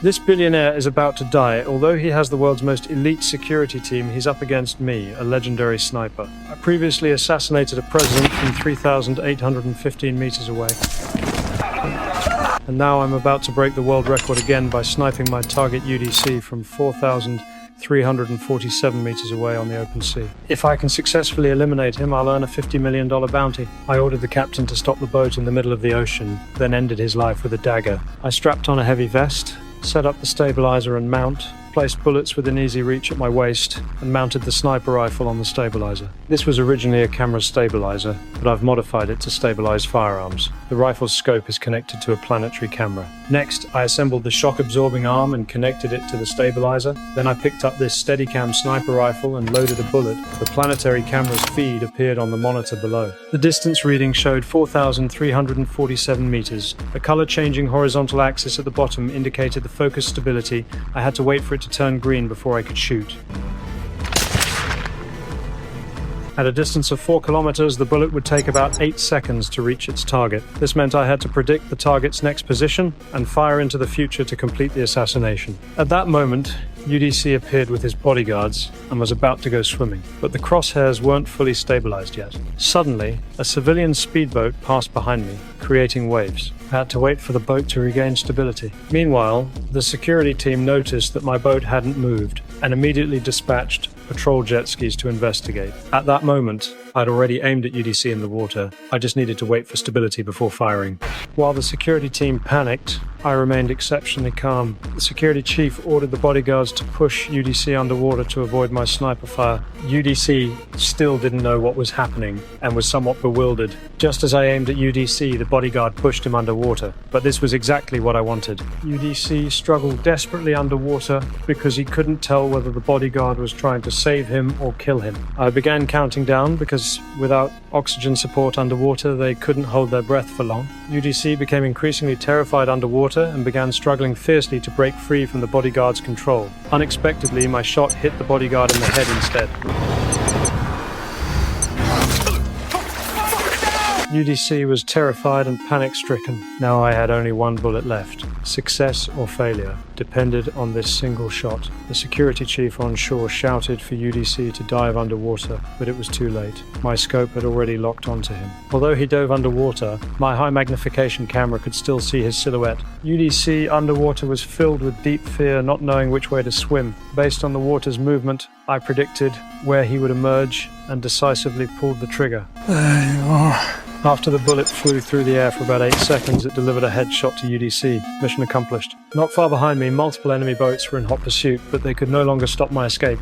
This billionaire is about to die. Although he has the world's most elite security team, he's up against me, a legendary sniper. I previously assassinated a president from 3,815 meters away. And now I'm about to break the world record again by sniping my target UDC from 4,347 meters away on the open sea. If I can successfully eliminate him, I'll earn a $50 million bounty. I ordered the captain to stop the boat in the middle of the ocean, then ended his life with a dagger. I strapped on a heavy vest, set up the stabilizer and mount, placed bullets within easy reach at my waist, and mounted the sniper rifle on the stabilizer. This was originally a camera stabilizer, but I've modified it to stabilize firearms. The rifle's scope is connected to a planetary camera. Next, I assembled the shock-absorbing arm and connected it to the stabilizer. Then I picked up this Steadicam sniper rifle and loaded a bullet. The planetary camera's feed appeared on the monitor below. The distance reading showed 4,347 meters. A color-changing horizontal axis at the bottom indicated the focus stability. I had to wait for it to turn green before I could shoot. At a distance of 4 kilometers, the bullet would take about 8 seconds to reach its target. This meant I had to predict the target's next position and fire into the future to complete the assassination. At that moment, UDC appeared with his bodyguards and was about to go swimming, but the crosshairs weren't fully stabilized yet. Suddenly, a civilian speedboat passed behind me, creating waves. I had to wait for the boat to regain stability. Meanwhile, the security team noticed that my boat hadn't moved and immediately dispatched patrol jet skis to investigate. At that moment, I'd already aimed at UDC in the water. I just needed to wait for stability before firing. While the security team panicked, I remained exceptionally calm. The security chief ordered the bodyguards to push UDC underwater to avoid my sniper fire. UDC still didn't know what was happening and was somewhat bewildered. Just as I aimed at UDC, the bodyguard pushed him underwater. But this was exactly what I wanted. UDC struggled desperately underwater because he couldn't tell whether the bodyguard was trying to save him or kill him. I began counting down because without oxygen support underwater, they couldn't hold their breath for long. UDC became increasingly terrified underwater and began struggling fiercely to break free from the bodyguard's control. Unexpectedly, my shot hit the bodyguard in the head instead. UDC was terrified and panic-stricken. Now I had only one bullet left. Success or failure depended on this single shot. The security chief on shore shouted for UDC to dive underwater, but it was too late. My scope had already locked onto him. Although he dove underwater, my high-magnification camera could still see his silhouette. UDC underwater was filled with deep fear, not knowing which way to swim. Based on the water's movement, I predicted where he would emerge and decisively pulled the trigger. After the bullet flew through the air for about 8 seconds, it delivered a headshot to UDC. Mission accomplished. Not far behind me, multiple enemy boats were in hot pursuit, but they could no longer stop my escape.